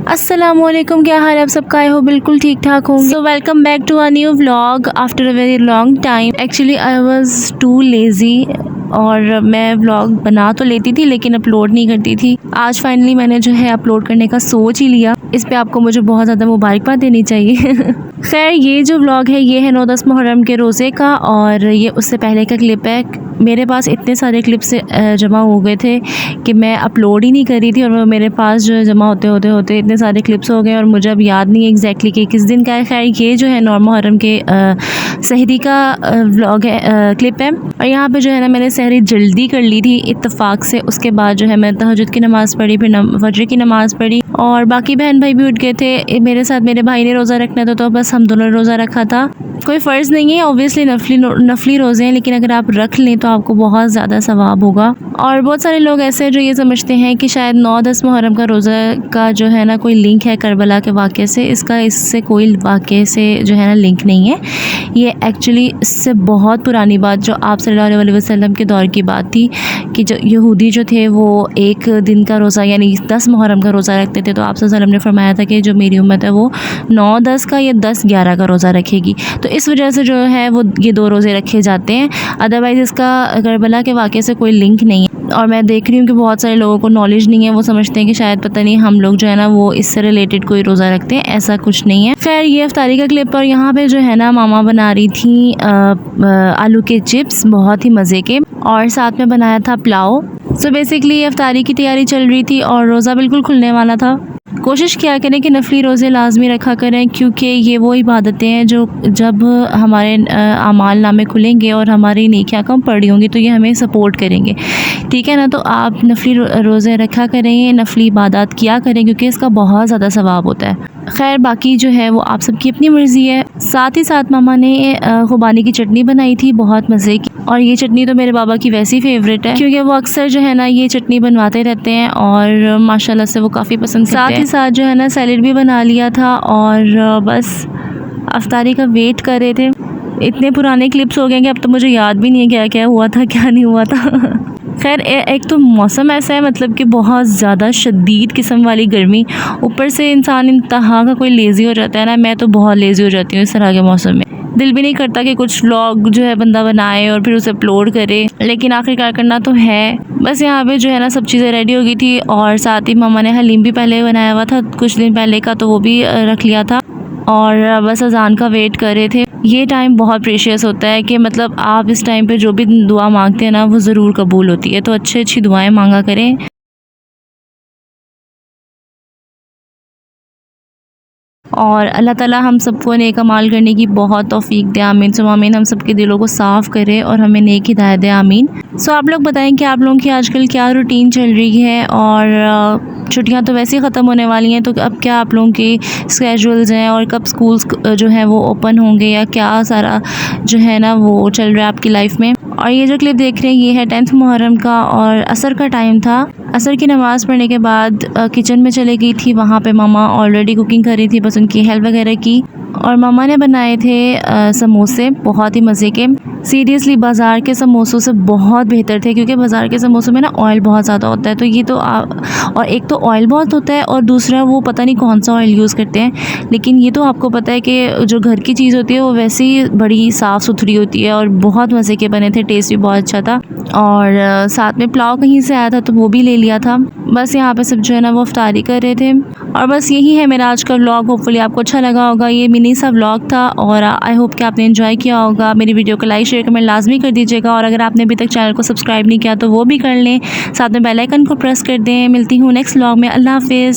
अस्सलामुअलैकुम, क्या हाल है आप सबका? आई हो बिल्कुल ठीक ठाक होंगे। So welcome back to a new vlog after a very long time. Actually I was too lazy और मैं व्लॉग बना तो लेती थी लेकिन अपलोड नहीं करती थी। आज फाइनली मैंने जो है अपलोड करने का सोच ही लिया। इस पे आपको मुझे बहुत ज़्यादा मुबारकबाद देनी चाहिए। खैर, ये जो व्लॉग है ये है 9-10 मुहर्रम के रोज़े का और ये उससे पहले का क्लिप है। मेरे पास इतने सारे क्लिप्स जमा हो गए थे कि मैं अपलोड ही नहीं कर रही थी और वो मेरे पास जो है जमा होते इतने सारे क्लिप्स हो गए और मुझे अब याद नहीं है एग्जैक्टली कि किस दिन का है। खैर, ये जो है 9 मुहर्रम के सहरी का व्लॉग है, क्लिप है। और यहाँ पे जो है ना मैंने सहरी जल्दी कर ली थी इत्तेफाक से। उसके बाद जो है मैं तहज्जुद की नमाज़ पढ़ी, फिर फजर की नमाज़ पढ़ी और बाकी बहन भाई भी उठ गए थे मेरे साथ। मेरे भाई ने रोज़ा रखना था तो बस हम दोनों ने रोज़ा रखा था। कोई फ़र्ज़ नहीं है, ऑब्वियसली नफली रोज़े हैं, लेकिन अगर आप रख लें तो आपको बहुत ज़्यादा सवाब होगा। और बहुत सारे लोग ऐसे हैं जो ये समझते हैं कि शायद 9-10 मुहर्रम का रोज़ा का जो है ना कोई लिंक है करबला के वाक़े से। इससे कोई वाक़े से जो है ना लिंक नहीं है। ये एक्चुअली इससे बहुत पुरानी बात जो आप सल्लल्लाहु अलैहि वसल्लम के दौर की बात थी कि जो यहूदी जो थे वो एक दिन का रोज़ा यानी 10 मुहर्रम का रोज़ा रखते थे। तो आप सल्लल्लाहु अलैहि वसल्लम ने फरमाया था कि जो मेरी उम्मत है वो 9-10 का या 10-11 का रोज़ा रखेगी। तो इस वजह से जो है वो ये 2 रोज़े रखे जाते हैं। अदरवाइज़ इसका करबला के वाक़े से कोई लिंक नहीं है। और मैं देख रही हूँ कि बहुत सारे लोगों को नॉलेज नहीं है। वो समझते हैं कि शायद पता नहीं हम लोग जो है ना वो इससे रिलेटेड कोई रोज़ा रखते हैं, ऐसा कुछ नहीं है। खैर, ये इफ्तारी का क्लिप। और यहाँ पे जो है ना मामा बना रही थी आलू के चिप्स, बहुत ही मज़े के, और साथ में बनाया था पुलाव। सो बेसिकली ये इफ्तारी की तैयारी चल रही थी और रोज़ा बिल्कुल खुलने वाला था। कोशिश किया करें कि नफली रोज़े लाजमी रखा करें, क्योंकि ये वो इबादतें हैं जो जब हमारे आमाल नामे खुलेंगे और हमारी नेकियां कम पड़ी होंगी तो ये हमें सपोर्ट करेंगे। ठीक है ना? तो आप नफली रोज़े रखा करें, नफली इबादत किया करें, क्योंकि इसका बहुत ज़्यादा सवाब होता है। खैर, बाकी जो है वो आप सबकी अपनी मर्ज़ी है। साथ ही साथ मामा ने खुबानी की चटनी बनाई थी, बहुत मज़े की। और ये चटनी तो मेरे बाबा की वैसी फ़ेवरेट है, क्योंकि वो अक्सर जो है ना ये चटनी बनवाते रहते हैं और माशाल्लाह से वो काफ़ी पसंद करते हैं। साथ ही साथ जो है ना सैलेड भी बना लिया था और बस अफ्तारी का वेट कर रहे थे। इतने पुराने क्लिप्स हो गए कि अब तो मुझे याद भी नहीं है क्या क्या हुआ था क्या नहीं हुआ था। खैर, एक तो मौसम ऐसा है, मतलब कि बहुत ज़्यादा शदीद किस्म वाली गर्मी, ऊपर से इंसान इंतहा का कोई लेज़ी हो जाता है ना। मैं तो बहुत लेज़ी हो जाती हूँ इस तरह के मौसम में। दिल भी नहीं करता कि कुछ व्लॉग जो है बंदा बनाए और फिर उसे अपलोड करे, लेकिन आखिरकार करना तो है। बस यहाँ पे जो है ना सब चीज़ें रेडी हो गई थी और साथ ही मामा ने हलीम भी पहले बनाया हुआ था कुछ दिन पहले का, तो वो भी रख लिया था और बस अज़ान का वेट कर रहे थे। ये टाइम बहुत प्रेशियस होता है कि मतलब आप इस टाइम पे जो भी दुआ मांगते हैं ना वो ज़रूर कबूल होती है। तो अच्छी दुआएं मांगा करें। और अल्लाह ताला हम सबको नेक अमाल करने की बहुत तौफीक दे, आमीन सुम्मा आमीन। हम सबके दिलों को साफ़ करे और हमें नेक हिदायत दे, आमीन। सो आप लोग बताएं कि आप लोगों की आजकल क्या रूटीन चल रही है। और छुट्टियां तो वैसे ही ख़त्म होने वाली हैं, तो अब क्या आप लोगों के स्केजुअल्स हैं और कब स्कूल्स जो हैं वो ओपन होंगे, या क्या सारा जो है ना वो चल रहा है आपकी लाइफ में। और ये जो क्लिप देख रहे हैं ये है 10 मुहर्रम का और असर का टाइम था। असर की नमाज़ पढ़ने के बाद किचन में चले गई थी। वहाँ पे मामा ऑलरेडी कुकिंग कर रही थी, बस उनकी हेल्प वगैरह की। और मामा ने बनाए थे समोसे, बहुत ही मज़े के। सीरियसली बाज़ार के समोसों से बहुत बेहतर थे, क्योंकि बाज़ार के समोसों में ना ऑयल बहुत ज़्यादा होता है। तो ये तो और एक तो ऑयल बहुत होता है और दूसरा वो पता नहीं कौन सा ऑयल यूज़ करते हैं। लेकिन ये तो आपको पता है कि जो घर की चीज़ होती है वो वैसे ही बड़ी साफ़ सुथरी होती है। और बहुत मज़े के बने थे, टेस्ट भी बहुत अच्छा था। और साथ में पुलाव कहीं से आया था तो वो भी ले लिया था। बस यहाँ पे सब जो है ना वो इफ्तारी कर रहे थे। और बस यही है मेरा आज का व्लॉग। होपफुली आपको अच्छा लगा होगा। ये मिनी सा व्लॉग था और आई होप कि आपने एंजॉय किया होगा। मेरी वीडियो को लाइक शेयर कमेंट लाजमी कर दीजिएगा। और अगर आपने अभी तक चैनल को सब्सक्राइब नहीं किया तो वो भी कर लें, साथ में बेल आइकन को प्रेस कर दें। मिलती हूँ नेक्स्ट व्लॉग में। अल्लाह हाफिज़।